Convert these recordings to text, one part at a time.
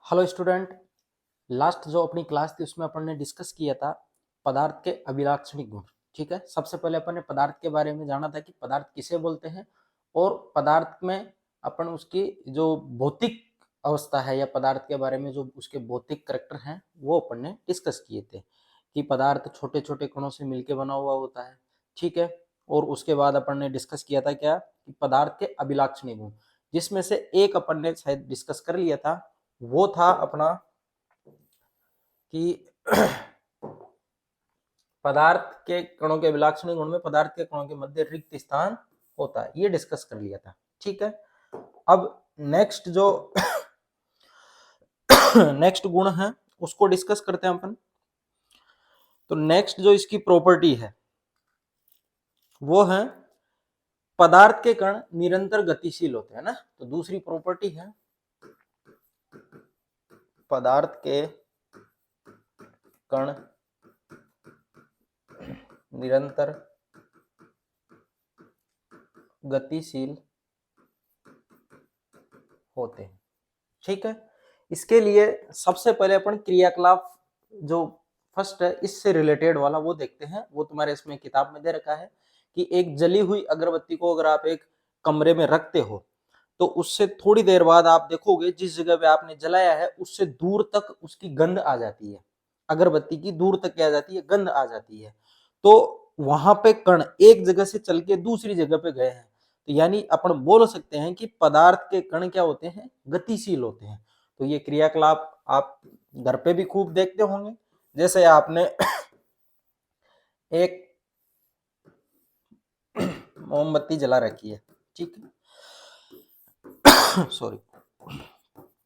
Hello student. Last जो अपनी class थी उसमें अपन ने डिस्कस किया था पदार्थ के अभिलाक्षणिक गुण। ठीक है, सबसे पहले अपन ने पदार्थ के बारे में जाना था कि पदार्थ किसे बोलते हैं और पदार्थ में अपन उसकी जो भौतिक अवस्था है या पदार्थ के बारे में जो उसके भौतिक करैक्टर हैं वो अपन ने डिस्कस किए थे कि पदार्थ छोटे छोटे कणों से मिलकर बना हुआ होता है। ठीक है, और उसके बाद अपन ने डिस्कस किया था क्या कि पदार्थ के अभिलाक्षणिक गुण, जिसमें से एक अपन ने शायद डिस्कस कर लिया था, वो था अपना कि पदार्थ के कणों के अभिलाक्षणिक गुण में पदार्थ के कणों के मध्य रिक्त स्थान होता है, ये डिस्कस कर लिया था। ठीक है, अब नेक्स्ट जो नेक्स्ट गुण है उसको डिस्कस करते हैं अपन। तो नेक्स्ट जो इसकी प्रॉपर्टी है वो है पदार्थ के कण निरंतर गतिशील होते हैं ना। तो दूसरी प्रॉपर्टी है पदार्थ के कण निरंतर गतिशील होते हैं। ठीक है, इसके लिए सबसे पहले अपन क्रियाकलाप जो फर्स्ट है इससे रिलेटेड वाला वो देखते हैं। वो तुम्हारे इसमें किताब में दे रखा है कि एक जली हुई अगरबत्ती को अगर आप एक कमरे में रखते हो तो उससे थोड़ी देर बाद आप देखोगे जिस जगह पे आपने जलाया है उससे दूर तक उसकी गंध आ जाती है। अगरबत्ती की दूर तक क्या आ जाती है, गंध आ जाती है। तो वहां पे कण एक जगह से चल के दूसरी जगह पे गए हैं, तो यानी अपन बोल सकते हैं कि पदार्थ के कण क्या होते हैं, गतिशील होते हैं। तो ये क्रियाकलाप आप घर पे भी खूब देखते होंगे। जैसे आपने एक मोमबत्ती जला रखी है, ठीक है, सॉरी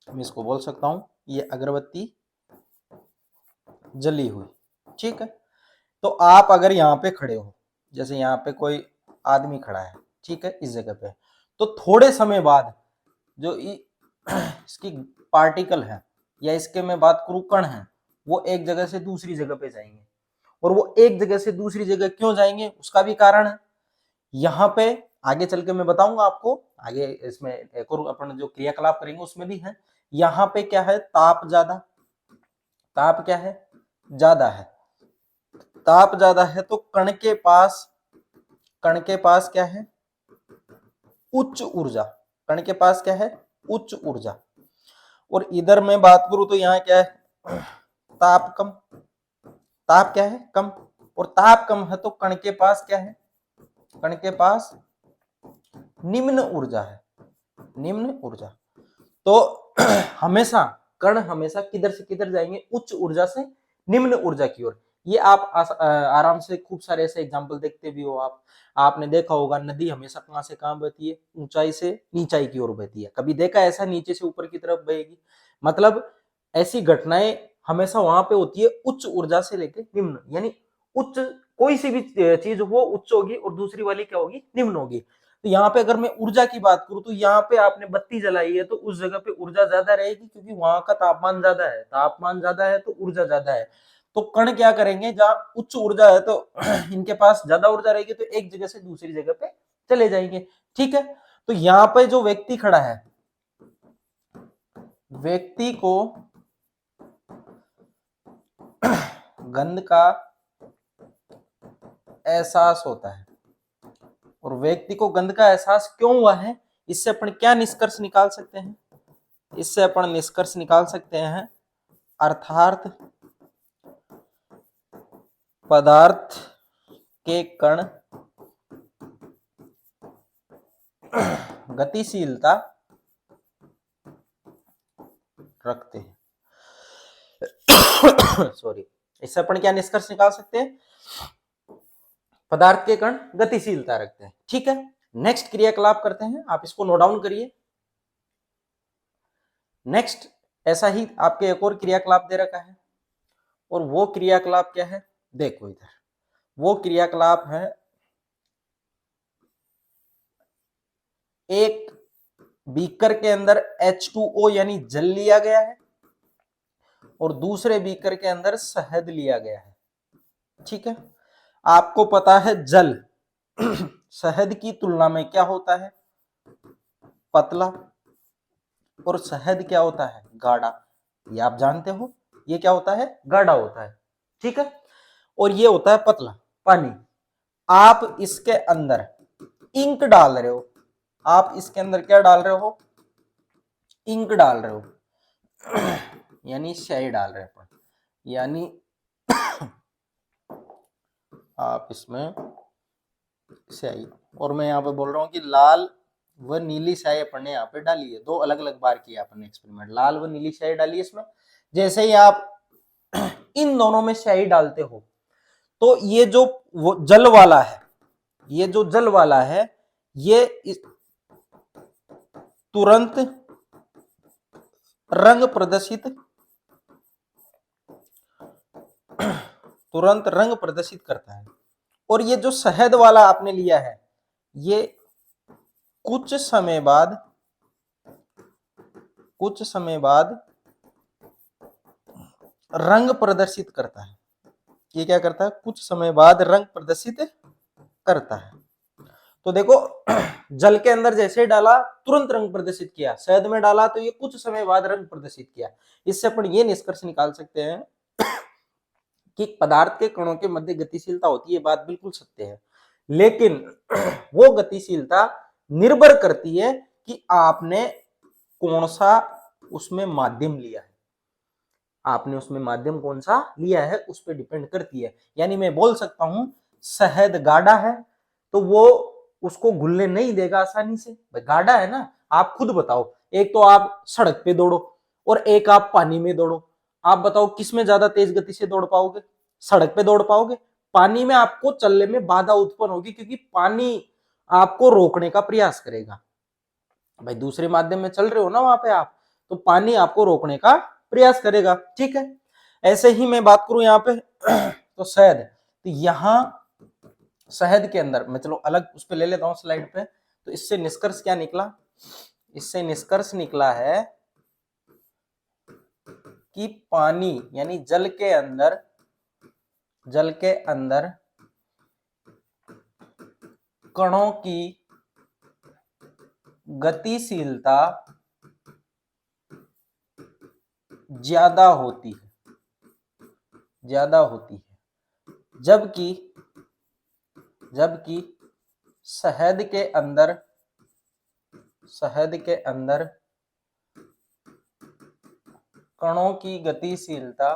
मैं इसको बोल सकता हूं, ये अगरबत्ती जली हुई, ठीक है। तो आप अगर यहाँ पे खड़े हो, जैसे यहाँ पे कोई आदमी खड़ा है, ठीक है, इस जगह पे, तो थोड़े समय बाद जो इसकी पार्टिकल है या इसके मैं बात करूं कण है, वो एक जगह से दूसरी जगह पे जाएंगे। और वो एक जगह से दूसरी जगह क्यों जाएंगे उसका भी कारण है। यहाँ पे आगे चल के मैं बताऊंगा आपको, आगे इसमें एक और अपन जो क्रियाकलाप करेंगे उसमें भी है। यहाँ पे क्या है, ताप ज्यादा, ताप क्या है, ज्यादा है, ताप ज्यादा है तो कण के पास क्या है, उच्च ऊर्जा, कण के पास क्या है, उच्च ऊर्जा। और इधर मैं बात करूं तो यहाँ क्या है, ताप कम, ताप क्या है, कम। और ताप कम है तो कण के पास क्या है, कण के पास निम्न ऊर्जा है, निम्न ऊर्जा। तो हमेशा कण हमेशा किधर से किधर जाएंगे, उच्च ऊर्जा से निम्न ऊर्जा की ओर। ये आप आराम से खूब सारे ऐसे एग्जांपल देखते भी हो। आपने देखा होगा नदी हमेशा कहां से कहां बहती है, ऊंचाई से नीचाई की ओर बहती है। कभी देखा ऐसा नीचे से ऊपर की तरफ बहेगी? मतलब ऐसी घटनाएं हमेशा वहां पे होती है उच्च ऊर्जा से लेकर निम्न, यानी उच्च कोई सी भी चीज वो उच्च होगी और दूसरी वाली क्या होगी, निम्न होगी। तो यहाँ पे अगर मैं ऊर्जा की बात करूं तो यहाँ पे आपने बत्ती जलाई है तो उस जगह पे ऊर्जा ज्यादा रहेगी क्योंकि वहां का तापमान ज्यादा है, तापमान ज्यादा है तो ऊर्जा ज्यादा है। तो कण क्या करेंगे, जहां उच्च ऊर्जा है तो इनके पास ज्यादा ऊर्जा रहेगी तो एक जगह से दूसरी जगह पे चले जाएंगे। ठीक है, तो यहाँ पे जो व्यक्ति खड़ा है, व्यक्ति को गंध का एहसास होता है। और व्यक्ति को गंध का एहसास क्यों हुआ है, इससे अपन क्या निष्कर्ष निकाल सकते हैं, इससे अपन निष्कर्ष निकाल सकते हैं अर्थात पदार्थ के कण गतिशीलता रखते हैं। सॉरी, इससे अपन क्या निष्कर्ष निकाल सकते हैं, पदार्थ के कण गतिशीलता रखते हैं। ठीक है, नेक्स्ट क्रियाकलाप करते हैं, आप इसको नोट डाउन करिए। नेक्स्ट ऐसा ही आपके एक और क्रियाकलाप दे रखा है, और वो क्रियाकलाप क्या है, देखो इधर, वो क्रियाकलाप है एक बीकर के अंदर H2O यानी जल लिया गया है और दूसरे बीकर के अंदर शहद लिया गया है। ठीक है, आपको पता है जल शहद की तुलना में क्या होता है, पतला, और शहद क्या होता है, गाढ़ा। ये आप जानते हो, ये क्या होता है, गाढ़ा होता है, ठीक है। और ये होता है पतला पानी। आप इसके अंदर इंक डाल रहे हो, आप इसके अंदर क्या डाल रहे हो, इंक डाल रहे हो यानी स्याही डाल रहे हो, यानी आप इसमें स्याही, और मैं यहाँ पे बोल रहा हूँ कि लाल व नीली स्याही अपन ने यहाँ पे डाली है, दो अलग अलग बार किया अपन ने एक्सपेरिमेंट, लाल व नीली स्याही डाली है इसमें। जैसे ही आप इन दोनों में स्याही डालते हो तो ये जो वो जल वाला है, ये जो जल वाला है ये तुरंत रंग प्रदर्शित, तुरंत रंग प्रदर्शित करता है। और ये जो शहद वाला आपने लिया है ये कुछ समय बाद रंग प्रदर्शित करता है। ये क्या करता है, कुछ समय बाद रंग प्रदर्शित करता है। तो देखो जल के अंदर जैसे डाला तुरंत रंग प्रदर्शित किया, शहद में डाला तो ये कुछ समय बाद रंग प्रदर्शित किया। इससे अपन ये निष्कर्ष निकाल सकते हैं कि पदार्थ के कणों के मध्य गतिशीलता होती है, बात बिल्कुल सत्य है। लेकिन वो गतिशीलता निर्भर करती है कि आपने कौन सा उसमें माध्यम लिया है, आपने उसमें माध्यम कौन सा लिया है उस पर डिपेंड करती है। यानी मैं बोल सकता हूं शहद गाढ़ा है तो वो उसको घुलने नहीं देगा आसानी से, भाई गाढ़ा है ना। आप खुद बताओ, एक तो आप सड़क पे दौड़ो और एक आप पानी में दौड़ो, आप बताओ किस में ज्यादा तेज गति से दौड़ पाओगे, सड़क पे दौड़ पाओगे। पानी में आपको चलने में बाधा उत्पन्न होगी क्योंकि पानी आपको रोकने का प्रयास करेगा। भाई दूसरे माध्यम में चल रहे हो ना वहां पे आप, तो पानी आपको रोकने का प्रयास करेगा, ठीक है। ऐसे ही मैं बात करूं यहाँ पे तो शहद, तो यहां शहद के अंदर मैं चलो अलग उस पर ले लेता हूं स्लाइड पे। तो इससे निष्कर्ष क्या निकला, इससे निष्कर्ष निकला है कि पानी यानी जल के अंदर कणों की गतिशीलता ज्यादा होती है, जबकि शहद के अंदर कणों की गतिशीलता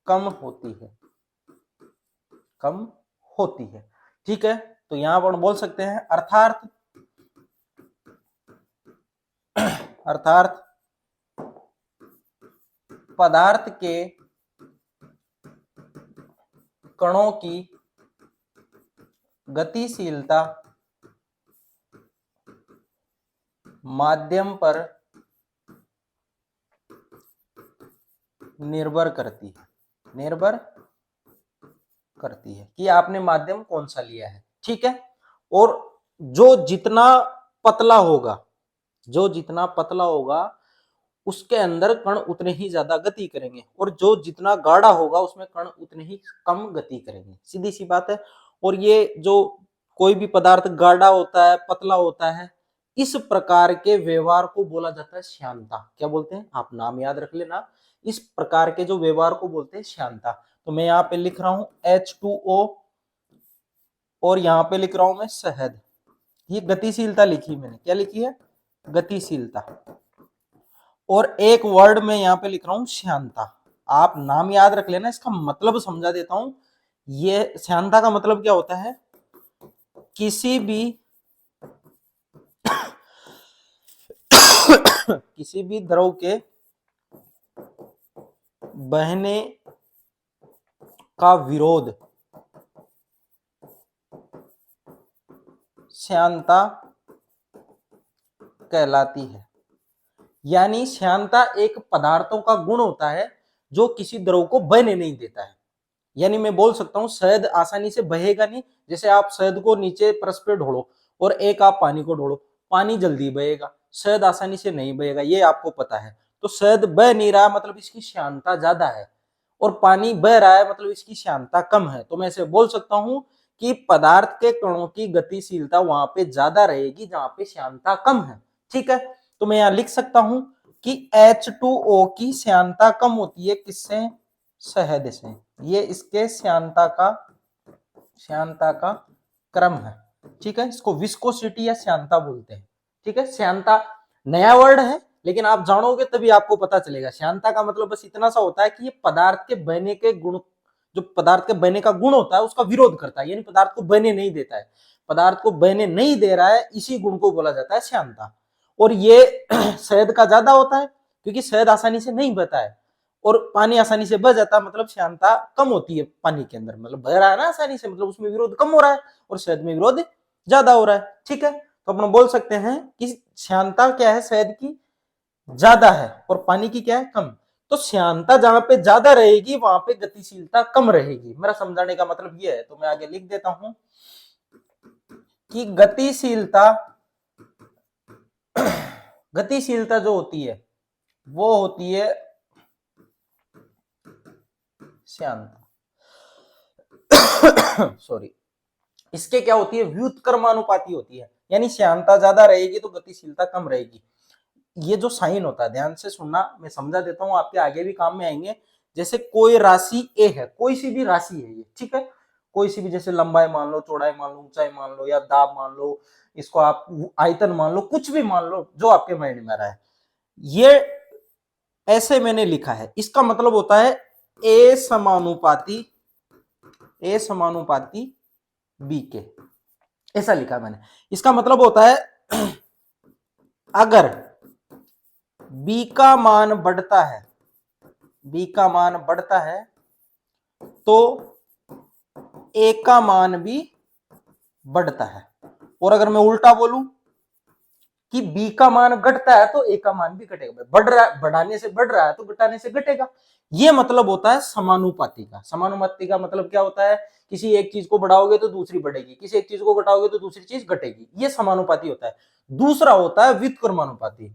कम होती है, ठीक है। तो यहां पर बोल सकते हैं अर्थात पदार्थ के कणों की गतिशीलता माध्यम पर निर्भर करती है कि आपने माध्यम कौन सा लिया है, ठीक है। और जो जितना पतला होगा उसके अंदर कण उतने ही ज्यादा गति करेंगे, और जो जितना गाढ़ा होगा उसमें कण उतने ही कम गति करेंगे, सीधी सी बात है। और ये जो कोई भी पदार्थ गाढ़ा होता है पतला होता है, इस प्रकार के व्यवहार को बोला जाता है श्यानता। क्या बोलते हैं, आप नाम याद रख लेना, इस प्रकार के जो व्यवहार को बोलते हैं श्यानता। तो मैं यहाँ पे लिख रहा हूं H2O और यहाँ पे लिख रहा हूं मैं शहद, ये गतिशीलता लिखी मैंने, क्या लिखी है, गतिशीलता। और एक वर्ड में यहाँ पे लिख रहा हूं श्यानता, आप नाम याद रख लेना, इसका मतलब समझा देता हूं। ये श्यानता का मतलब क्या होता है, किसी भी द्रव के बहने का विरोध श्यानता कहलाती है। यानी श्यानता एक पदार्थों का गुण होता है जो किसी द्रव को बहने नहीं देता है। यानी मैं बोल सकता हूं शहद आसानी से बहेगा नहीं, जैसे आप शहद को नीचे परस पे ढोलो और एक आप पानी को ढोलो, पानी जल्दी बहेगा, शहद आसानी से नहीं बहेगा, ये आपको पता है। तो शहद बह नहीं रहा मतलब इसकी श्यानता ज्यादा है, और पानी बह रहा है मतलब इसकी श्यानता कम है। तो मैं ऐसे बोल सकता हूं कि पदार्थ के कणों की गतिशीलता वहां पे ज्यादा रहेगी जहां पे श्यानता कम है। ठीक है, तो मैं यहां लिख सकता हूं कि H2O की श्यानता कम होती है किससे? शहद से। ये इसके श्यानता का क्रम है। ठीक है, इसको विस्कोसिटी या श्यानता बोलते हैं। ठीक है, श्यानता नया वर्ड है, लेकिन आप जानोगे तभी आपको पता चलेगा। श्यानता का मतलब बस इतना सा होता है कि ये पदार्थ के बहने के गुण, जो पदार्थ के बहने का गुण होता है उसका विरोध करता है, यानी पदार्थ को बहने नहीं देता है। पदार्थ को बहने नहीं दे रहा है, इसी गुण को बोला जाता है श्यानता। और ये शहद का ज्यादा होता है क्योंकि शहद आसानी से नहीं बहता है और पानी आसानी से बह जाता है, मतलब श्यानता कम होती है पानी के अंदर, मतलब बह रहा है ना आसानी से, मतलब उसमें विरोध कम हो रहा है और शहद में विरोध ज्यादा हो रहा है। ठीक है, तो अपन बोल सकते हैं कि श्यानता क्या है शहद की? ज्यादा है, और पानी की क्या है? कम। तो श्यानता जहां पे ज्यादा रहेगी वहां पे गतिशीलता कम रहेगी। मेरा समझाने का मतलब यह है, तो मैं आगे लिख देता हूं कि गतिशीलता जो होती है वो होती है श्यानता सॉरी, इसके क्या होती है? व्युत्क्रमानुपाती होती है, यानी श्यानता ज्यादा रहेगी तो गतिशीलता कम रहेगी। ये जो साइन होता है, ध्यान से सुनना, मैं समझा देता हूं, आपके आगे भी काम में आएंगे। जैसे कोई राशि ए है, कोई सी भी राशि है ये, ठीक है, कोई सी भी, जैसे लंबाई मान लो, चौड़ाई मान लो, ऊंचाई मान लो, या दाब मान लो, इसको आप आयतन मान लो, कुछ भी मान लो जो आपके माइंड में आ रहा है। ये ऐसे मैंने लिखा है, इसका मतलब होता है ए समानुपाती बी के, ऐसा लिखा मैंने। इसका मतलब होता है अगर बी का मान बढ़ता है तो ए का मान भी बढ़ता है। और अगर मैं उल्टा बोलूं कि बी का मान घटता है तो ए का मान भी घटेगा। बढ़ रहा है, बढ़ाने से बढ़ रहा है तो घटाने से घटेगा। ये मतलब होता है समानुपाती का। समानुपाती का मतलब क्या होता है? किसी एक चीज को बढ़ाओगे तो दूसरी बढ़ेगी, किसी एक चीज को घटाओगे तो दूसरी चीज घटेगी, ये समानुपाती होता है। दूसरा होता है व्युत्क्रमानुपाती,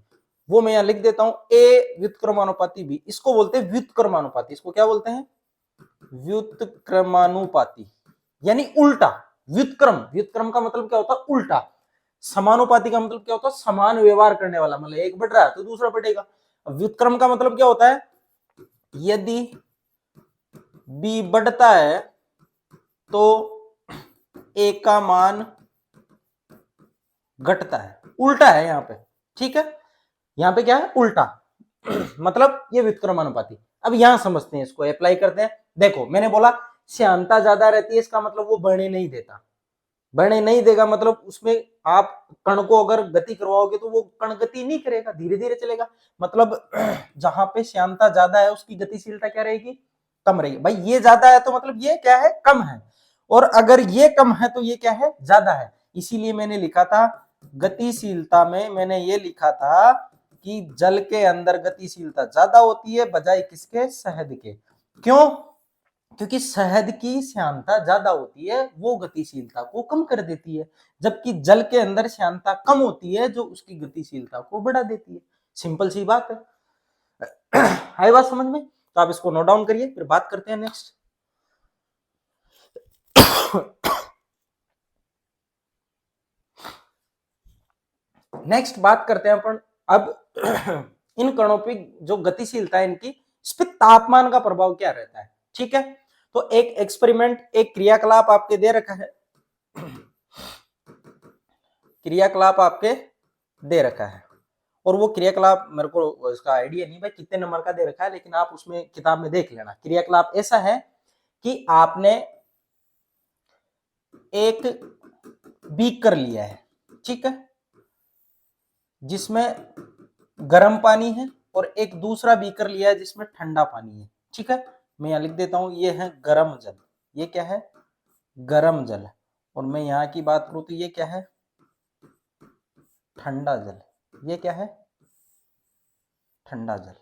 वो मैं यहां लिख देता हूं, ए व्युत्क्रमानुपाती बी, इसको बोलते हैं व्युत्क्रमानुपाती। इसको क्या बोलते हैं? व्युत्क्रमानुपाती, यानी उल्टा। व्युत्क्रम का मतलब क्या होता है? उल्टा। समानुपाती का मतलब क्या होता है? समान व्यवहार करने वाला, मतलब एक बढ़ रहा है तो दूसरा बढ़ेगा। व्युत्क्रम का मतलब क्या होता है? यदि बी बढ़ता है तो ए का मान घटता है, उल्टा है यहां पे। ठीक है, यहां पे क्या है? उल्टा मतलब ये व्युत्क्रमानुपाती। अब यहां समझते हैं, इसको अप्लाई करते हैं। देखो, मैंने बोला श्यानता ज्यादा रहती है, इसका मतलब वो बढ़ने नहीं देता। बढ़ने नहीं देगा मतलब उसमें आप कण को अगर गति करवाओगे तो वो कण गति नहीं करेगा, धीरे धीरे चलेगा। मतलब जहां पे श्यानता ज्यादा है उसकी गतिशीलता क्या रहेगी? कम रहेगी। भाई ये ज्यादा है तो मतलब ये क्या है? कम है। और अगर ये कम है तो ये क्या है? ज्यादा है। इसीलिए मैंने लिखा था गतिशीलता में, मैंने ये लिखा था कि जल के अंदर गतिशीलता ज्यादा होती है बजाय किसके? शहद के। क्यों? क्योंकि शहद की श्यानता ज्यादा होती है, वो गतिशीलता को कम कर देती है, जबकि जल के अंदर श्यानता कम होती है जो उसकी गतिशीलता को बढ़ा देती है। सिंपल सी बात है। है बात समझ में? तो आप इसको नोट डाउन करिए, फिर बात करते हैं नेक्स्ट। नेक्स्ट बात करते हैं अपन अब इन कणों पे जो गतिशीलता है इनकी, इस पे तापमान का प्रभाव क्या रहता है। ठीक है, तो एक एक्सपेरिमेंट, एक क्रियाकलाप आपके दे रखा है, क्रियाकलाप आपके दे रखा है, और वो क्रियाकलाप मेरे को इसका आइडिया नहीं भाई कितने नंबर का दे रखा है, लेकिन आप उसमें किताब में देख लेना। क्रियाकलाप ऐसा है कि आपने एक बीकर लिया है, ठीक है, जिसमें गर्म पानी है, और एक दूसरा बीकर लिया है जिसमें ठंडा पानी है। ठीक है, मैं यहां लिख देता हूं, ये है गर्म जल। ये क्या है? गर्म जल। और मैं यहां की बात करूं तो ये क्या है? ठंडा जल। ये क्या है? ठंडा जल।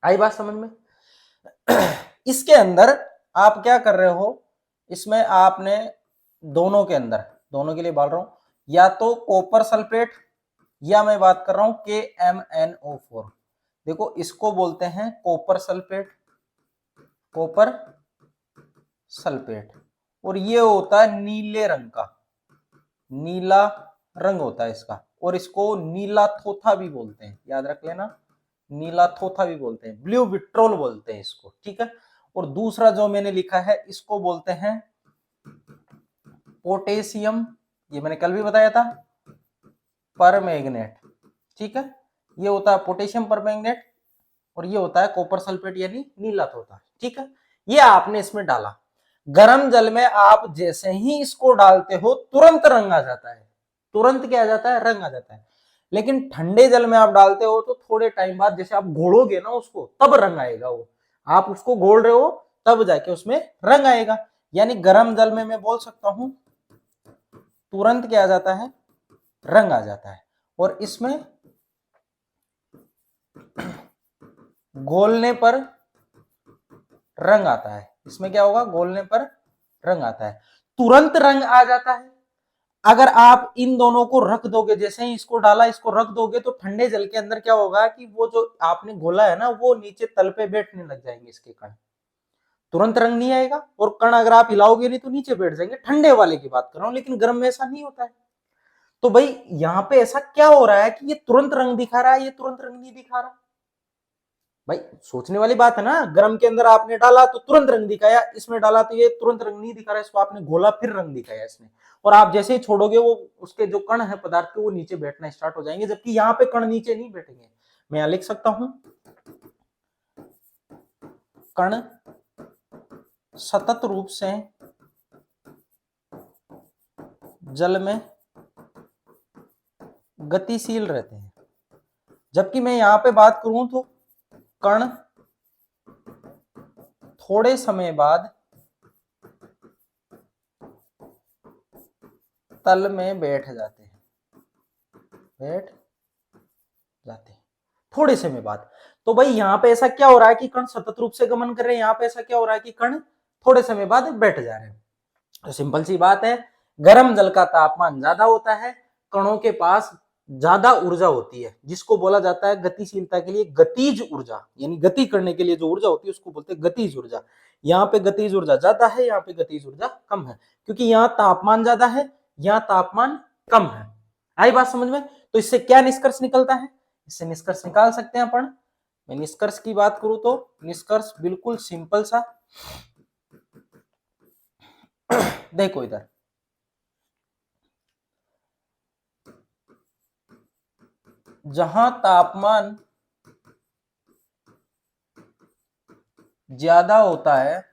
आई बात समझ में? इसके अंदर आप क्या कर रहे हो? इसमें आपने दोनों के अंदर, दोनों के लिए बोल रहा हूं, या तो कॉपर सल्फेट, या मैं बात कर रहा हूं KMnO4। देखो, इसको बोलते हैं कॉपर सल्फेट, कॉपर सल्फेट, और ये होता है नीले रंग का, नीला रंग होता है इसका, और इसको नीला थोथा भी बोलते हैं, याद रख लेना, नीला थोथा भी बोलते हैं, ब्लू विट्रोल बोलते हैं इसको, ठीक है। और दूसरा जो मैंने लिखा है इसको बोलते हैं पोटेशियम, ये मैंने कल भी बताया था, परमैंगनेट, ठीक है। ये होता है पोटेशियम परमैंगनेट, और ये होता है कॉपर सल्फेट यानी नीला थोथा, ठीक है। ये आपने इसमें डाला, गर्म जल में आप जैसे ही इसको डालते हो तुरंत रंग आ जाता है, तुरंत क्या आ जाता है, रंग आ जाता है। लेकिन ठंडे जल में आप डालते हो तो थोड़े टाइम बाद जैसे आप घोड़ोगे ना उसको, तब रंग आएगा, वो आप उसको घोल रहे हो तब जाके उसमें रंग आएगा। यानी गर्म जल में मैं बोल सकता हूं तुरंत क्या आ जाता है, रंग आ जाता है। और इसमें घोलने पर रंग आता है, इसमें क्या होगा, घोलने पर रंग आता है, तुरंत रंग आ जाता है। अगर आप इन दोनों को रख दोगे, जैसे ही इसको डाला इसको रख दोगे, तो ठंडे जल के अंदर क्या होगा कि वो जो आपने घोला है ना, वो नीचे तल पे बैठने लग जाएंगे इसके कण, तुरंत रंग नहीं आएगा। और कण अगर आप हिलाओगे नहीं तो नीचे बैठ जाएंगे, ठंडे वाले की बात कर रहा हूं, लेकिन गर्म में ऐसा नहीं होता है। तो भाई यहां पे ऐसा क्या हो रहा है कि ये तुरंत रंग दिखा रहा है, ये तुरंत रंग नहीं दिखा रहा। भाई सोचने वाली बात है ना, गर्म के अंदर आपने डाला तो तुरंत रंग दिखाया, इसमें डाला तो ये तुरंत रंग नहीं दिखा रहा, इसको आपने घोला फिर रंग दिखाया इसने, और आप जैसे ही छोड़ोगे वो उसके जो कण है पदार्थ के वो नीचे बैठना स्टार्ट हो जाएंगे, जबकि यहाँ पे कण नीचे नहीं बैठेंगे। मैं यहां लिख सकता हूं कण सतत रूप से जल में गतिशील रहते हैं, जबकि मैं यहां पे बात करूं तो कण थोड़े समय बाद तल में बैठ जाते हैं, बैठ जाते हैं थोड़े समय बाद। तो भाई यहां पे ऐसा क्या हो रहा है कि कण सतत रूप से गमन कर रहे हैं, यहां पे ऐसा क्या हो रहा है कि कण थोड़े समय बाद बैठ जा रहे हैं। तो सिंपल सी बात है, गर्म जल का तापमान ज्यादा होता है, कणों के पास ज्यादा ऊर्जा होती है, जिसको बोला जाता है गतिशीलता के लिए गतिज ऊर्जा, यानी गति करने के लिए जो ऊर्जा होती है उसको बोलते हैं गतिज ऊर्जा। यहाँ पे गतिज ऊर्जा ज्यादा है, यहाँ पे गतिज ऊर्जा कम है, क्योंकि यहाँ तापमान ज्यादा है, यहाँ तापमान कम है। आई बात समझ में? तो इससे क्या निष्कर्ष निकलता है, इससे निष्कर्ष निकाल सकते हैं अपन। मैं निष्कर्ष की बात करूं तो निष्कर्ष बिल्कुल सिंपल सा, देखो इधर, जहां तापमान ज्यादा होता है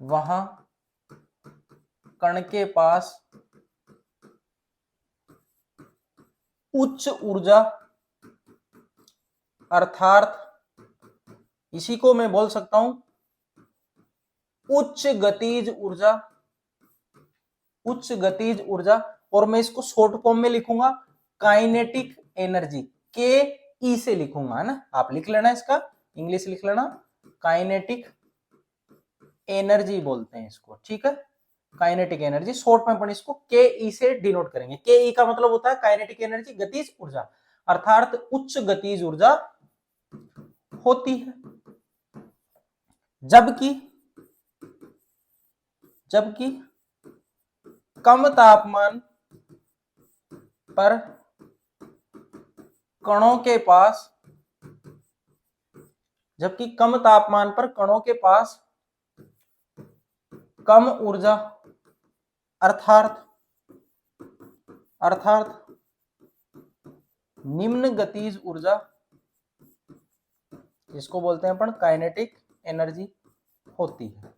वहां कण के पास उच्च ऊर्जा, अर्थात इसी को मैं बोल सकता हूं उच्च गतिज ऊर्जा, उच्च गतिज ऊर्जा। और मैं इसको शॉर्ट फॉर्म में लिखूंगा काइनेटिक एनर्जी, के ई से लिखूंगा, है ना, आप लिख लेना, इसका इंग्लिश लिख लेना, काइनेटिक एनर्जी बोलते हैं इसको, ठीक है। काइनेटिक एनर्जी शॉर्ट में अपन इसको के ई से डिनोट करेंगे। के ई का मतलब होता है काइनेटिक एनर्जी, गतिज ऊर्जा, अर्थात उच्च गतिज ऊर्जा होती है। जबकि जबकि कम तापमान पर कणों के पास, जबकि कम तापमान पर कणों के पास कम ऊर्जा, अर्थात निम्न गतिज ऊर्जा, इसको बोलते हैं अपन काइनेटिक एनर्जी होती है,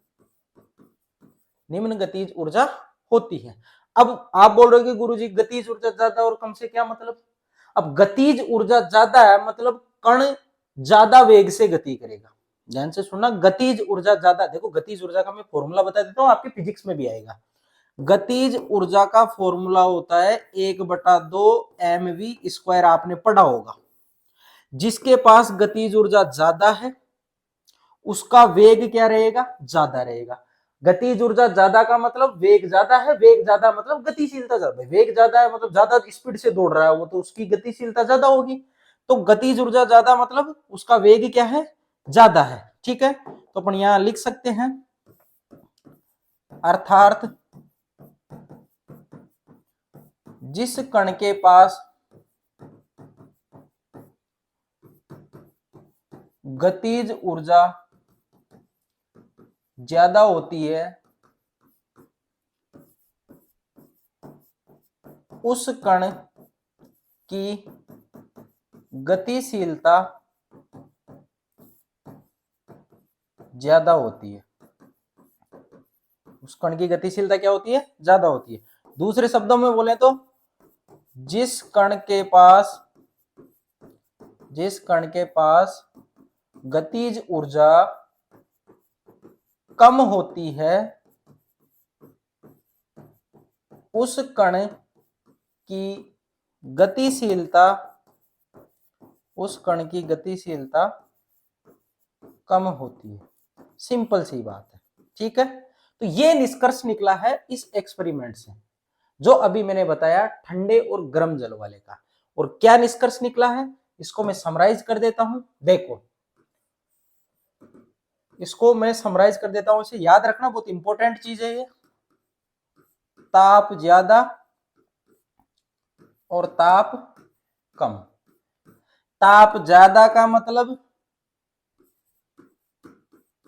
निम्न गतिज ऊर्जा होती है। अब आप बोल रहे हो कि गुरुजी गतिज ऊर्जा ज्यादा और कम से क्या मतलब? अब गतिज ऊर्जा ज्यादा है मतलब कण ज्यादा वेग से गति करेगा, ध्यान से सुनना, गतिज ऊर्जा ज्यादा, देखो गतिज ऊर्जा का मैं फॉर्मूला बता देता हूं, आपके फिजिक्स में भी आएगा। गतिज ऊर्जा का फॉर्मूला होता है 1/2 mv², आपने पढ़ा होगा। जिसके पास गतिज ऊर्जा ज्यादा है उसका वेग क्या रहेगा, ज्यादा रहेगा। गतिज ऊर्जा ज्यादा का मतलब वेग ज्यादा है, वेग ज्यादा मतलब गतिशीलता ज्यादा है, वेग ज्यादा है मतलब ज्यादा स्पीड से दौड़ रहा है वो, तो उसकी गतिशीलता ज्यादा होगी। तो गतिज ऊर्जा ज्यादा मतलब उसका वेग क्या है, ज्यादा है, ठीक है। तो अपन यहां लिख सकते हैं अर्थात जिस कण के पास गतिज ऊर्जा ज्यादा होती है उस कण की गतिशीलता ज्यादा होती है। उस कण की गतिशीलता क्या होती है? ज्यादा होती है। दूसरे शब्दों में बोले तो जिस कण के पास गतिज ऊर्जा कम होती है उस कण की गतिशीलता कम होती है। सिंपल सी बात है। ठीक है, तो ये निष्कर्ष निकला है इस एक्सपेरिमेंट से जो अभी मैंने बताया ठंडे और गर्म जल वाले का। और क्या निष्कर्ष निकला है इसको मैं समराइज कर देता हूं। देखो, इसको मैं समराइज कर देता हूं, इसे याद रखना, बहुत इंपॉर्टेंट चीज है ये। ताप ज्यादा और ताप कम। ताप ज्यादा का मतलब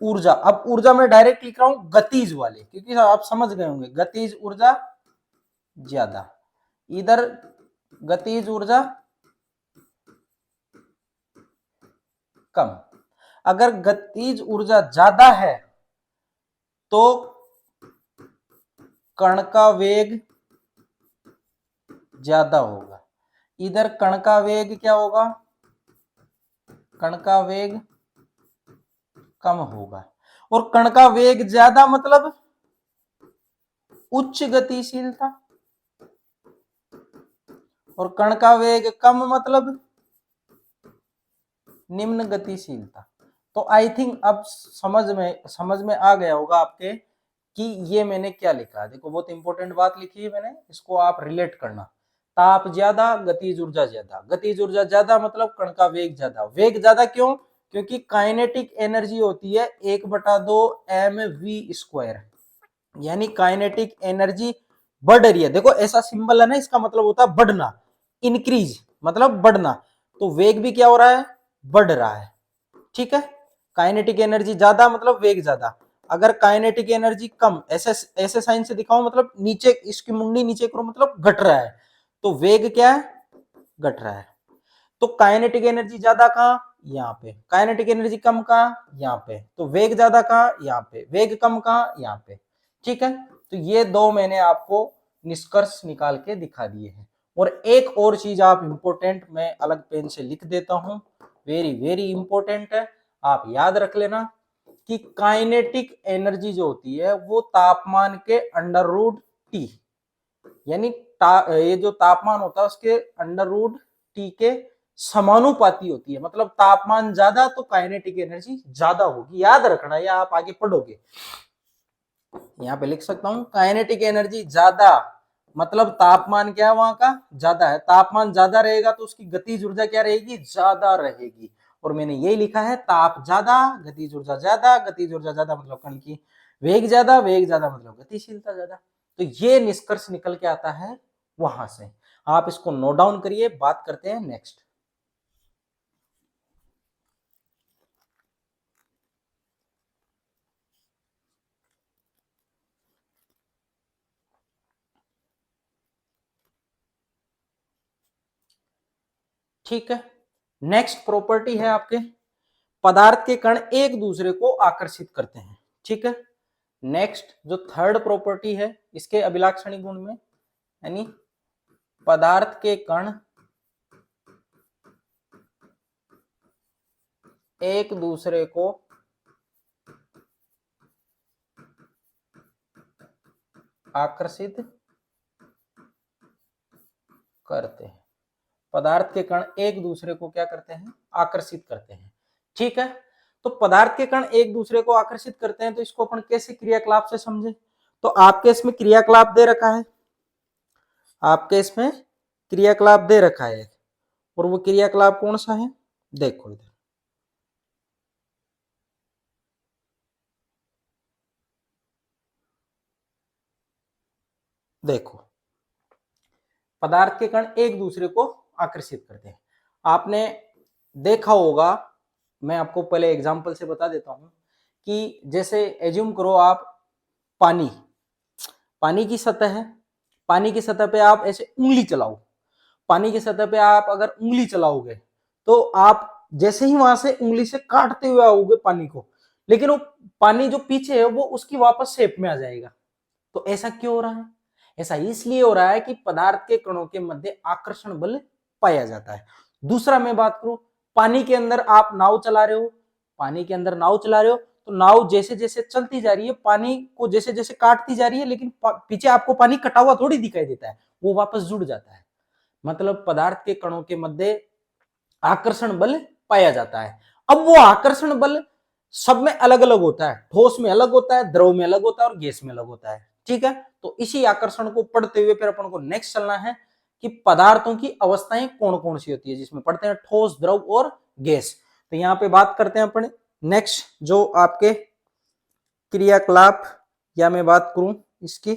ऊर्जा, अब ऊर्जा में डायरेक्ट लिख रहा हूं गतिज वाले, क्योंकि आप समझ गए होंगे गतिज ऊर्जा ज्यादा, इधर गतिज ऊर्जा कम। अगर गतिज ऊर्जा ज्यादा है तो कण का वेग ज्यादा होगा, इधर कण का वेग क्या होगा? कण का वेग कम होगा। और कण का वेग ज्यादा मतलब उच्च गतिशीलता, और कण का वेग कम मतलब निम्न गतिशीलता। तो आई थिंक अब समझ में आ गया होगा आपके कि ये मैंने क्या लिखा है। देखो, बहुत इंपॉर्टेंट बात लिखी है मैंने, इसको आप रिलेट करना। ताप ज्यादा, गतिज ऊर्जा ज्यादा। गतिज ऊर्जा ज्यादा मतलब कण का वेग ज्यादा। वेग ज्यादा क्यों? क्योंकि काइनेटिक एनर्जी होती है 1/2 mv², यानी काइनेटिक एनर्जी बढ़ रही है। देखो ऐसा सिंबल है ना, इसका मतलब होता है बढ़ना, इंक्रीज मतलब बढ़ना। तो वेग भी क्या हो रहा है? बढ़ रहा है। ठीक है, काइनेटिक एनर्जी ज्यादा मतलब वेग ज्यादा। अगर काइनेटिक एनर्जी कम, ऐसे साइन से दिखाऊं मतलब नीचे, इसकी मुंडी नीचे करो मतलब घट रहा है, तो वेग क्या है? घट रहा है। तो काइनेटिक एनर्जी ज्यादा कहां? यहाँ पे। काइनेटिक एनर्जी कम कहां? यहाँ पे। तो वेग ज्यादा कहां? यहाँ पे। वेग कम कहां? यहाँ पे। ठीक है, तो ये दो मैंने आपको निष्कर्ष निकाल के दिखा दिए हैं। और एक और चीज आप इंपॉर्टेंट, मैं अलग पेन से लिख देता हूं, वेरी वेरी इंपॉर्टेंट है, आप याद रख लेना कि काइनेटिक एनर्जी जो होती है वो तापमान के √T, यानी ये जो तापमान होता है उसके √T के समानुपाती होती है। मतलब तापमान ज्यादा तो काइनेटिक एनर्जी ज्यादा होगी। याद रखना, या आप आगे पढ़ोगे। यहां पे लिख सकता हूं, काइनेटिक एनर्जी ज्यादा मतलब तापमान क्या है वहां का? ज्यादा है। तापमान ज्यादा रहेगा तो उसकी गतिज ऊर्जा क्या रहेगी? ज्यादा रहेगी। और मैंने यही लिखा है, ताप ज्यादा, गतिज ऊर्जा ज्यादा। गतिज ऊर्जा ज्यादा मतलब कण की वेग ज्यादा, वेग ज्यादा मतलब गतिशीलता ज्यादा। तो ये निष्कर्ष निकल के आता है वहां से। आप इसको नोट डाउन करिए, बात करते हैं नेक्स्ट। ठीक है, नेक्स्ट प्रॉपर्टी है आपके, पदार्थ के कण एक दूसरे को आकर्षित करते हैं। ठीक है, नेक्स्ट जो थर्ड प्रॉपर्टी है इसके अभिलाक्षणिक गुण में, यानी पदार्थ के कण एक दूसरे को आकर्षित करते हैं। पदार्थ के कण एक दूसरे को क्या करते हैं? आकर्षित करते हैं। ठीक है, तो पदार्थ के कण एक दूसरे को आकर्षित करते हैं, तो इसको अपन कैसे क्रियाकलाप से समझे? तो आपके इसमें क्रियाकलाप दे रखा है, आपके इसमें क्रियाकलाप दे रखा है, और वो क्रियाकलाप कौन सा है? देखो इधर, देखो, पदार्थ के कण एक दूसरे को आकर्षित करते हैं। आपने देखा होगा, मैं आपको पहले एग्जांपल से बता देता हूं कि जैसे एज्यूम करो आप पानी की सतह है, पानी की सतह पे आप ऐसे उंगली चलाओ, पानी की सतह पे आप अगर उंगली चलाओगे तो आप जैसे ही वहां से उंगली से काटते हुए आओगे पानी को, लेकिन वो पानी जो पीछे है वो उसकी वापस शेप में आ जाएगा। तो ऐसा क्यों हो रहा है? ऐसा इसलिए हो रहा है कि पदार्थ के कणों के मध्य आकर्षण बल पाया जाता है। दूसरा मैं बात करूं, पानी के अंदर आप नाव चला रहे हो, पानी के अंदर नाव चला रहे हो तो नाव जैसे जैसे चलती जा रही है, पानी को जैसे जैसे काटती जा रही है, लेकिन पीछे आपको पानी कटा हुआ थोड़ी दिखाई देता है, वो वापस जुड़ जाता है। मतलब पदार्थ के कणों के मध्य आकर्षण बल पाया जाता है। अब वो आकर्षण बल सब में अलग अलग होता है, ठोस में अलग होता है, द्रव में अलग होता है और गैस में अलग होता है। ठीक है, तो इसी आकर्षण को पढ़ते हुए फिर अपन को नेक्स्ट चलना है कि पदार्थों की अवस्थाएं कौन कौन सी होती है, जिसमें पढ़ते हैं ठोस, द्रव और गैस। तो यहाँ पे बात करते हैं अपन नेक्स्ट जो आपके क्रियाकलाप, या मैं बात करूं इसकी,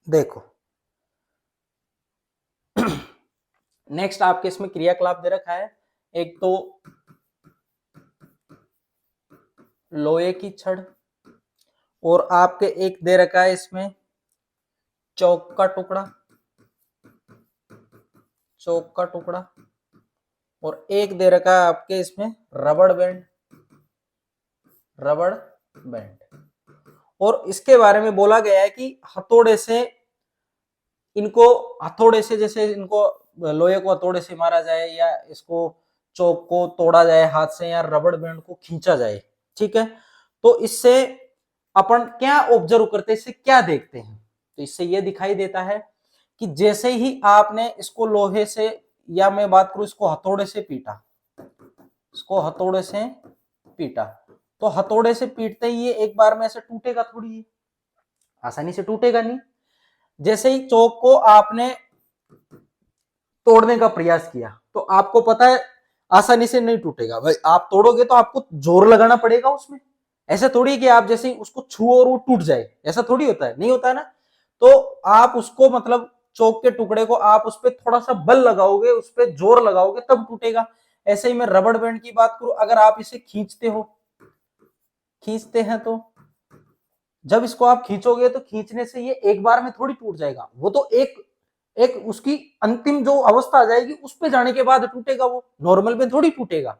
देखो नेक्स्ट आपके इसमें क्रियाकलाप दे रखा है, एक तो लोहे की छड़, और आपके एक दे रखा है इसमें चौक का टुकड़ा, चौक का टुकड़ा, और एक दे रखा है आपके इसमें रबड़ बैंड, रबड़ बैंड। और इसके बारे में बोला गया है कि हथौड़े से इनको, हथौड़े से जैसे इनको लोहे को हथौड़े से मारा जाए, या इसको चौक को तोड़ा जाए हाथ से, या रबड़ बैंड को खींचा जाए। ठीक है, तो इससे अपन क्या ऑब्जर्व करते हैं, इससे क्या देखते हैं? तो इससे यह दिखाई देता है कि जैसे ही आपने इसको लोहे से, या मैं बात करूं इसको हथौड़े से पीटा, इसको हथौड़े से पीटा, तो हथौड़े से पीटते ही ये एक बार में ऐसे टूटेगा थोड़ी, आसानी से टूटेगा नहीं। जैसे ही चौक को आपने तोड़ने का प्रयास किया तो आपको पता है आसानी से नहीं टूटेगा भाई, आप तोड़ोगे तो आपको जोर लगाना पड़ेगा उसमें। ऐसा थोड़ी कि आप जैसे ही उसको छुओ और वो टूट जाए, ऐसा थोड़ी होता है, नहीं होता है ना। तो आप उसको मतलब चौक के टुकड़े को आप उस पर थोड़ा सा बल लगाओगे, उस पर जोर लगाओगे तब टूटेगा। ऐसे ही मैं रबड़ बैंड की बात करूं, अगर आप इसे खींचते हो, खींचते हैं, तो जब इसको आप खींचोगे तो खींचने से ये एक बार में थोड़ी टूट जाएगा, वो तो एक एक उसकी अंतिम जो अवस्था आ जाएगी उस पे जाने के बाद टूटेगा, वो नॉर्मल में थोड़ी टूटेगा।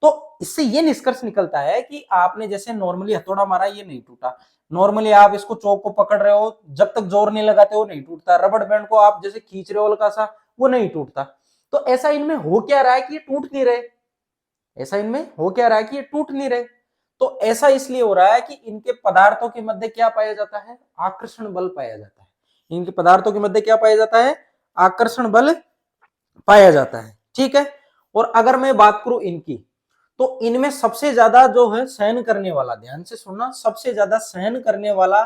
तो इससे ये निष्कर्ष निकलता है कि आपने जैसे नॉर्मली हथौड़ा मारा, ये नहीं टूटा। नॉर्मली आप इसको चौक को पकड़ रहे हो, जब तक जोर नहीं लगाते वो नहीं टूटता। रबड़ बैंड को आप जैसे खींच रहे हो हल्का सा, वो नहीं टूटता। तो ऐसा इनमें हो क्या रहा है कि ये टूट नहीं रहे, ऐसा इनमें हो क्या रहा है कि ये टूट नहीं रहे। तो ऐसा इसलिए हो रहा है कि इनके पदार्थों के मध्य क्या पाया जाता है? आकर्षण बल पाया जाता है। इनके पदार्थों के मध्य क्या पाया जाता है? आकर्षण बल पाया जाता है। ठीक है, और अगर मैं बात करूं इनकी, तो इनमें सबसे ज्यादा जो है सहन करने वाला, ध्यान से सुनना, सबसे ज्यादा सहन करने वाला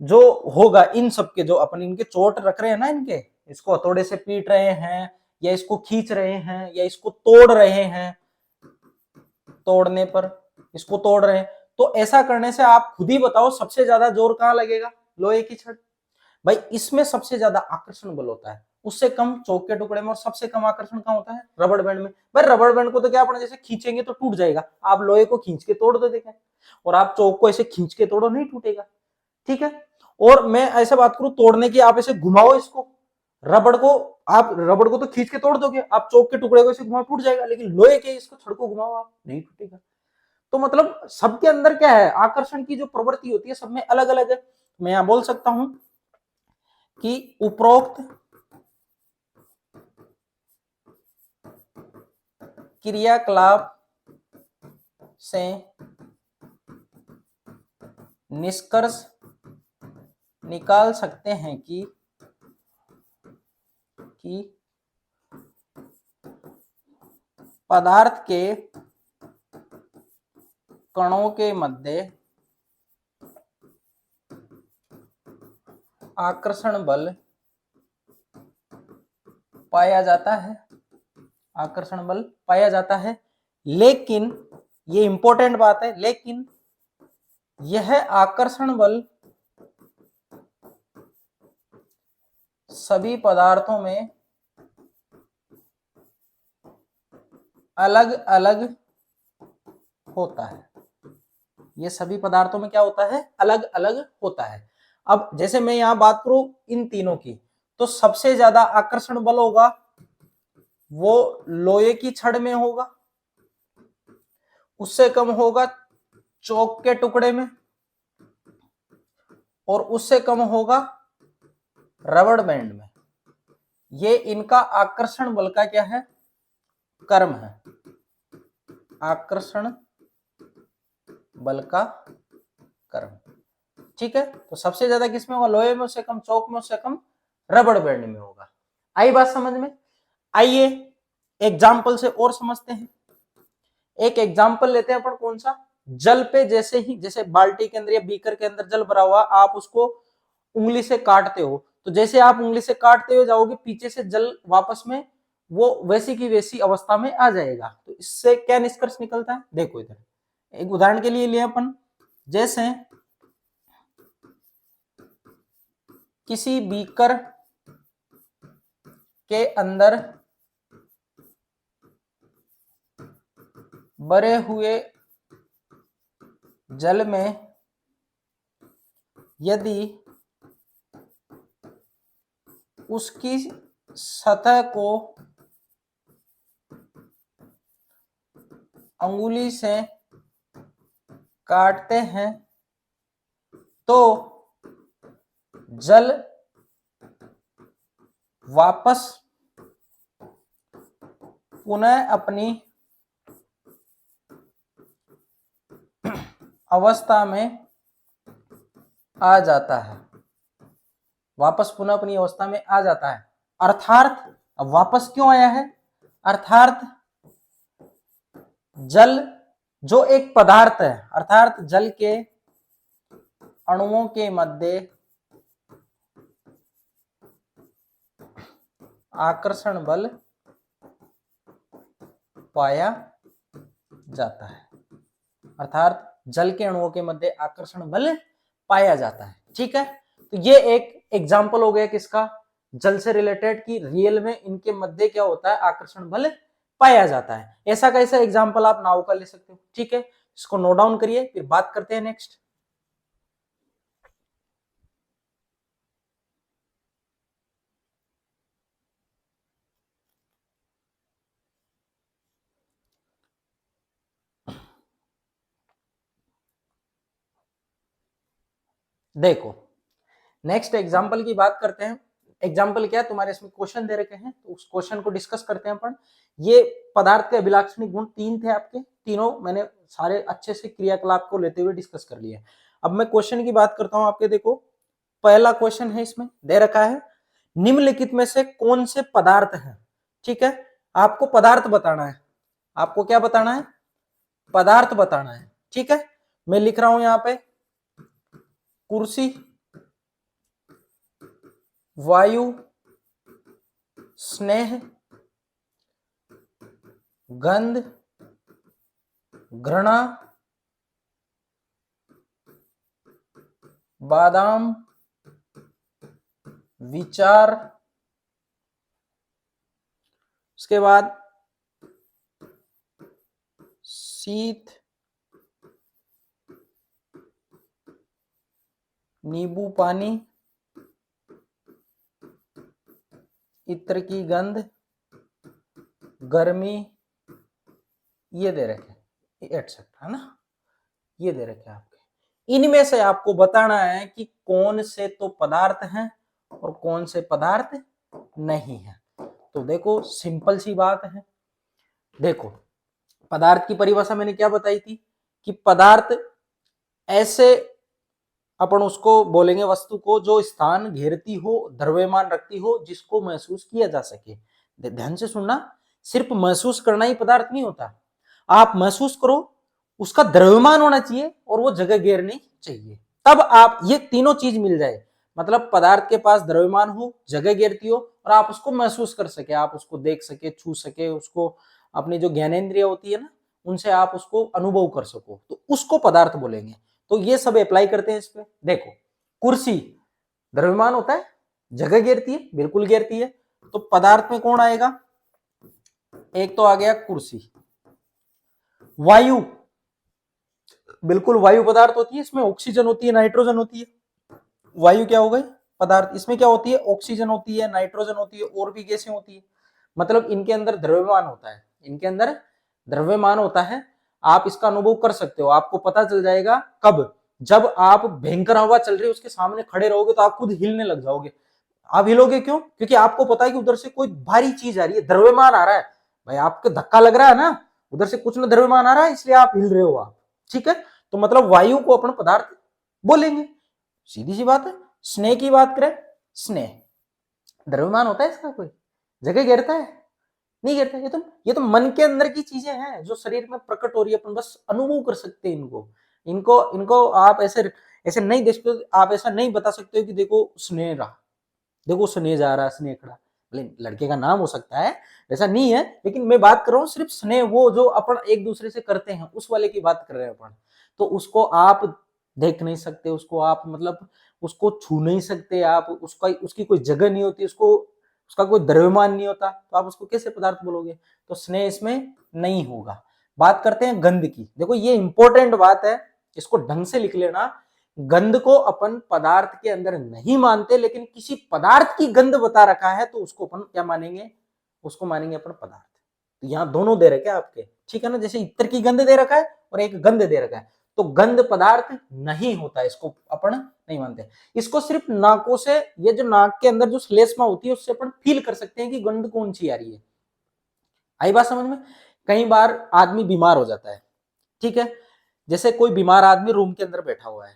जो होगा इन सबके, जो अपन इनके चोट रख रहे हैं ना, इनके इसको हथौड़े से पीट रहे हैं, या इसको खींच रहे हैं, या इसको तोड़ रहे हैं, तोड़ने पर इसको तोड़ रहे हैं, तो ऐसा करने से आप खुद ही बताओ सबसे ज्यादा जोर कहां लगेगा? लोहे की छड़। भाई इसमें सबसे ज्यादा आकर्षण बल होता है, उससे कम चौक के टुकड़े में, और सबसे कम आकर्षण कहां होता है? रबड़ बैंड में। भाई रबड़ बैंड को तो क्या अपने जैसे खींचेंगे तो टूट जाएगा, आप लोहे को खींच के तोड़ दो देखें, और आप चौक को ऐसे खींच के तोड़ो, नहीं टूटेगा। ठीक है, और मैं ऐसे बात करूं तोड़ने की, आप ऐसे घुमाओ इसको, रबड़ को, आप रबड़ को तो खींच के तोड़ दोगे, आप चौक के टुकड़े को ऐसे घुमाओ टूट जाएगा, लेकिन लोहे के इसको छड़ को घुमाओ आप, नहीं टूटेगा। तो मतलब सबके अंदर क्या है, आकर्षण की जो प्रवृत्ति होती है सब में अलग अलग है। मैं यहां बोल सकता हूं कि उपरोक्त क्रियाकलाप से निष्कर्ष निकाल सकते हैं कि पदार्थ के कणों के मध्य आकर्षण बल पाया जाता है, आकर्षण बल पाया जाता है, लेकिन ये इंपॉर्टेंट बात है, लेकिन यह आकर्षण बल सभी पदार्थों में अलग अलग होता है। ये सभी पदार्थों में क्या होता है? अलग अलग होता है। अब जैसे मैं यहां बात करूं इन तीनों की, तो सबसे ज्यादा आकर्षण बल होगा वो लोहे की छड़ में होगा, उससे कम होगा चौक के टुकड़े में, और उससे कम होगा रबड़ बैंड में। ये इनका आकर्षण बल का क्या है? कर्म है। आकर्षण बल का कर्म। ठीक है, तो सबसे ज्यादा किसमें होगा? लोहे में, उससे कम चौक में, उससे कम रबड़ बैंड में होगा। आई बात समझ में? आइए एग्जाम्पल से और समझते हैं। एक एग्जाम्पल लेते हैं अपन, कौन सा? जल पे जैसे ही, जैसे बाल्टी के अंदर या बीकर के अंदर जल भरा हुआ, आप उसको उंगली से काटते हो, तो जैसे आप उंगली से काटते हो जाओगे, पीछे से जल वापस में वो वैसी की वैसी अवस्था में आ जाएगा। तो इससे क्या निष्कर्ष निकलता है? देखो इधर एक उदाहरण के लिए लिए अपन, जैसे किसी बीकर के अंदर भरे हुए जल में यदि उसकी सतह को अंगुली से काटते हैं तो जल वापस पुनः अपनी अवस्था में आ जाता है। वापस पुनः अपनी अवस्था में आ जाता है। अर्थात अब वापस क्यों आया है? अर्थात जल जो एक पदार्थ है, अर्थात जल के अणुओं के मध्य आकर्षण बल पाया जाता है। अर्थात जल के अणुओं के मध्य आकर्षण बल पाया जाता है। ठीक है, तो ये एक एग्जाम्पल हो गया किसका? जल से रिलेटेड, कि रियल में इनके मध्य क्या होता है? आकर्षण बल पाया जाता है। ऐसा कैसा एग्जाम्पल आप नाव का ले सकते हो। ठीक है, इसको नोट डाउन करिए, फिर बात करते हैं नेक्स्ट। देखो नेक्स्ट एग्जाम्पल की बात करते हैं। एग्जाम्पल क्या है? तुम्हारे इसमें क्वेश्चन दे रखे हैं, तो उस क्वेश्चन को डिस्कस करते हैं अपन। ये पदार्थ के अभिलाक्षणिक गुण 3 थे आपके, तीनों मैंने सारे अच्छे से क्रियाकलाप को लेते हुए डिस्कस कर लिए। अब मैं क्वेश्चन की बात करता हूं आपके। देखो पहला क्वेश्चन है, इसमें दे रखा है निम्नलिखित में से कौन से पदार्थ है। ठीक है, आपको पदार्थ बताना है। आपको क्या बताना है? पदार्थ बताना है। ठीक है, मैं लिख रहा हूं यहां पे कुर्सी, वायु, स्नेह, गंध, घृणा, बादाम, विचार, उसके बाद शीत, नींबू पानी, इत्र की गंध, गर्मी, ये दे रखे एटसेट्रा, है ना? ये दे रखे आपके। इनमें से आपको बताना है कि कौन से तो पदार्थ हैं और कौन से पदार्थ नहीं है। तो देखो सिंपल सी बात है। देखो पदार्थ की परिभाषा मैंने क्या बताई थी कि पदार्थ ऐसे अपन उसको बोलेंगे वस्तु को जो स्थान घेरती हो, द्रव्यमान रखती हो, जिसको महसूस किया जा सके। ध्यान से सुनना, सिर्फ महसूस करना ही पदार्थ नहीं होता। आप महसूस करो, उसका द्रव्यमान होना चाहिए और वो जगह घेरनी चाहिए, तब आप ये तीनों चीज मिल जाए। मतलब पदार्थ के पास द्रव्यमान हो, जगह घेरती हो और आप उसको महसूस कर सके, आप उसको देख सके, छू सके, उसको अपनी जो ज्ञानेंद्रिय होती है ना, उनसे आप उसको अनुभव कर सको, तो उसको पदार्थ बोलेंगे। तो ये सब अप्लाई करते हैं इस पे। देखो कुर्सी द्रव्यमान होता है, जगह घेरती है, बिल्कुल घेरती है। तो पदार्थ में कौन आएगा? एक तो आ गया कुर्सी। वायु, बिल्कुल वायु पदार्थ होती है, इसमें ऑक्सीजन होती है, नाइट्रोजन होती है। वायु क्या हो गई? पदार्थ। इसमें क्या होती है? ऑक्सीजन होती है, नाइट्रोजन होती है, और भी गैसें होती है। मतलब इनके अंदर द्रव्यमान होता है, इनके अंदर द्रव्यमान होता है। आप इसका अनुभव कर सकते हो, आपको पता चल जाएगा कब? जब आप भयंकर हवा चल रही है उसके सामने खड़े रहोगे तो आप खुद हिलने लग जाओगे। आप हिलोगे क्यों? क्योंकि आपको पता है कि उधर से कोई भारी चीज आ रही है, द्रव्यमान आ रहा है। भाई आपको धक्का लग रहा है ना, उधर से कुछ ना द्रव्यमान आ रहा है, इसलिए आप हिल रहे हो आप। ठीक है, तो मतलब वायु को अपन पदार्थ बोलेंगे, सीधी सी बात है। स्नेह की बात करें, स्नेह द्रव्यमान होता है इसका? कोई जगह घेरता है? नहीं घेरता। ये तो मन के अंदर की चीजें हैं जो शरीर में प्रकट हो रही है, अपन बस अनुभव कर सकते हैं इनको। इनको इनको आप ऐसे ऐसे नहीं देख सकते, आप ऐसा नहीं बता सकते कि देखो स्नेह रहा, देखो स्नेह जा रहा, स्नेह खड़ा। लड़के का नाम हो सकता है, ऐसा नहीं है, लेकिन मैं बात कर रहा हूँ सिर्फ स्नेह, वो जो अपन एक दूसरे से करते हैं उस वाले की बात कर रहे हैं अपन। तो उसको आप देख नहीं सकते, उसको आप मतलब उसको छू नहीं सकते आप, उसका उसकी कोई जगह नहीं होती, उसको उसका कोई द्रव्यमान नहीं होता, तो आप उसको कैसे पदार्थ बोलोगे? तो स्नेह इसमें नहीं होगा। बात करते हैं गंध की। देखो ये इंपॉर्टेंट बात है, इसको ढंग से लिख लेना। गंध को अपन पदार्थ के अंदर नहीं मानते, लेकिन किसी पदार्थ की गंध बता रखा है तो उसको अपन क्या मानेंगे? उसको मानेंगे अपन पदार्थ। तो यहाँ दोनों दे रखे हैं आपके, ठीक है ना? जैसे इत्र की गंध दे रखा है और एक गंध दे रखा है, तो गंध पदार्थ नहीं होता, इसको अपन नहीं मानते। इसको सिर्फ नाकों से, ये जो नाक के अंदर जो श्लेष्मा होती है उससे अपन फील कर सकते हैं कि गंध कौन सी आ रही है। आई बात समझ में? कई बार आदमी बीमार हो जाता है, ठीक है, जैसे कोई बीमार आदमी रूम के अंदर बैठा हुआ है,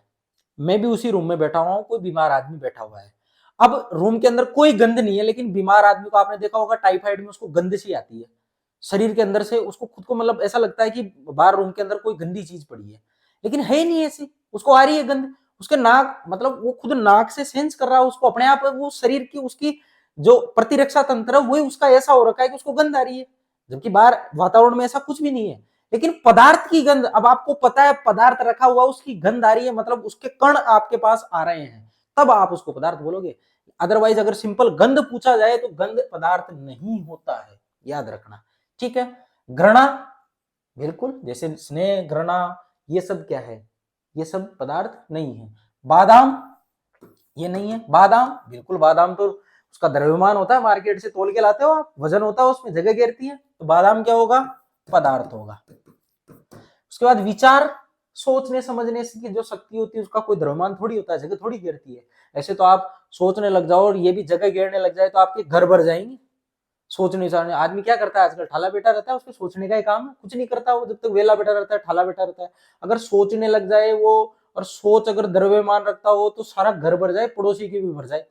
मैं भी उसी रूम में बैठा हुआ हूं, कोई बीमार आदमी बैठा हुआ है। अब रूम के अंदर कोई गंध नहीं है, लेकिन बीमार आदमी को आपने देखा होगा टाइफाइड में उसको गंध सी आती है शरीर के अंदर से, उसको खुद को मतलब ऐसा लगता है कि बाहर रूम के अंदर कोई गंदी चीज पड़ी है, लेकिन है नहीं ऐसी, उसको आ रही है गंध। उसके नाक मतलब वो खुद नाक से सेंस कर रहा है उसको अपने आप, वो शरीर की उसकी जो प्रतिरक्षा तंत्र है वही उसका ऐसा हो रखा है कि उसको गंध आ रही है, जबकि बाहर वातावरण में ऐसा कुछ भी नहीं है। लेकिन पदार्थ की गंध, अब आपको पता है पदार्थ रखा हुआ उसकी गंध आ रही है, मतलब उसके कण आपके पास आ रहे हैं, तब आप उसको पदार्थ बोलोगे। अदरवाइज अगर सिंपल गंध पूछा जाए तो गंध पदार्थ नहीं होता है, याद रखना। ठीक है, घृणा, बिल्कुल जैसे स्नेह, घृणा, ये सब क्या है? ये सब पदार्थ नहीं है। बादाम, ये नहीं है। बादाम, बिल्कुल बादाम तो उसका द्रव्यमान होता है, मार्केट से तोल के लाते हो आप, वजन होता है उसमें, जगह घेरती है, तो बादाम क्या होगा? पदार्थ होगा। उसके बाद विचार, सोचने समझने की जो शक्ति होती है उसका कोई द्रव्यमान थोड़ी होता है, जगह थोड़ी घेरती है। ऐसे तो आप सोचने लग जाओ और ये भी जगह घेरने लग जाए तो आपके घर भर जाएंगे। सोचने विचारने, आदमी क्या करता है आजकल? ठाला बैठा रहता है, उसके सोचने का ही काम है, कुछ नहीं करता वो, जब तक वेला बैठा रहता है, ठाला बैठा रहता है। अगर सोचने लग जाए वो, और सोच अगर द्रव्यमान रखता हो तो सारा घर भर जाए, पड़ोसी की भी भर जाए,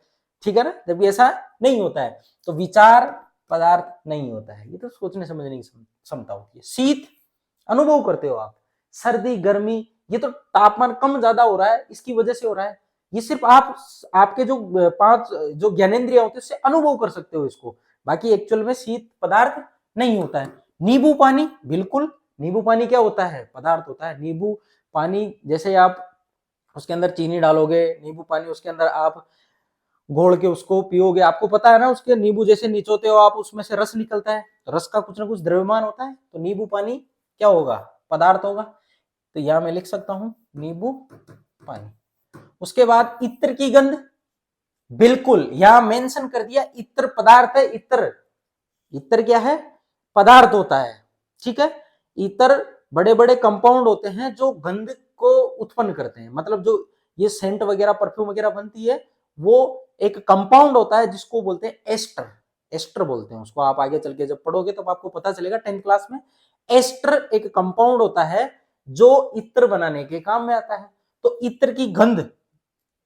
ठीक है ना? जबकि ऐसा नहीं होता है। तो विचार पदार्थ नहीं होता है, ये तो सोचने समझने की क्षमता होती है। शीत, अनुभव करते हो आप, सर्दी गर्मी, ये तो तापमान कम ज्यादा हो रहा है इसकी वजह से हो रहा है, ये सिर्फ आप आपके जो 5 जो ज्ञानेंद्रिय होते हैं उससे अनुभव कर सकते हो इसको, बाकी एक्चुअल में शीत पदार्थ नहीं होता है। नींबू पानी, बिल्कुल नींबू पानी क्या होता है? पदार्थ होता है। नींबू पानी जैसे आप उसके अंदर चीनी डालोगे, नींबू पानी उसके अंदर आप घोल के उसको पियोगे, आपको पता है ना, उसके नींबू जैसे निचोते हो आप, उसमें से रस निकलता है, तो रस का कुछ ना कुछ द्रव्यमान होता है, तो नींबू पानी क्या होगा? पदार्थ होगा। तो यहां मैं लिख सकता हूं नींबू पानी। उसके बाद इत्र की गंध, बिल्कुल यहां मेंशन कर दिया, इत्र पदार्थ है। इत्र, इत्र क्या है? पदार्थ होता है, ठीक है। इत्र बड़े बड़े कंपाउंड होते हैं जो गंध को उत्पन्न करते हैं, मतलब जो ये सेंट वगैरह परफ्यूम वगैरह बनती है, वो एक कंपाउंड होता है जिसको बोलते हैं एस्टर। एस्टर बोलते हैं उसको, आप आगे चल के जब पढ़ोगे तब आपको पता चलेगा 10th क्लास में। एस्टर एक कंपाउंड होता है जो इत्र बनाने के काम में आता है। तो इत्र की गंध,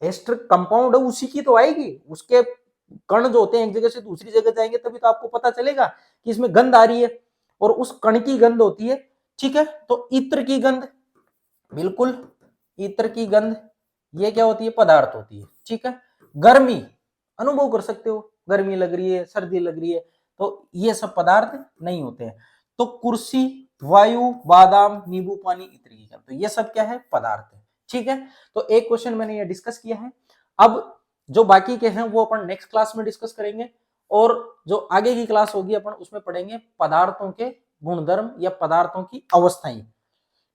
एस्टर कंपाउंड है उसी की तो आएगी, उसके कण जो होते हैं एक जगह से दूसरी जगह जाएंगे तभी तो आपको पता चलेगा कि इसमें गंध आ रही है, और उस कण की गंध होती है, ठीक है। तो इत्र की गंध, बिल्कुल इत्र की गंध, ये क्या होती है? पदार्थ होती है, ठीक है। गर्मी, अनुभव कर सकते हो, गर्मी लग रही है, सर्दी लग रही है, तो ये सब पदार्थ नहीं होते हैं। तो कुर्सी, वायु, बादाम, नींबू पानी, इत्र की गंध, तो ये सब क्या है? पदार्थ है, ठीक है। तो एक क्वेश्चन मैंने ये डिस्कस किया है। अब जो बाकी के हैं वो अपन नेक्स्ट क्लास में डिस्कस करेंगे, और जो आगे की क्लास होगी अपन उसमें पढ़ेंगे पदार्थों के गुणधर्म या पदार्थों की अवस्थाएं,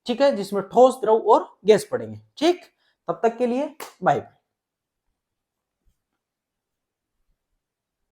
ठीक है, जिसमें ठोस, द्रव और गैस पढ़ेंगे। ठीक, तब तक के लिए बाय।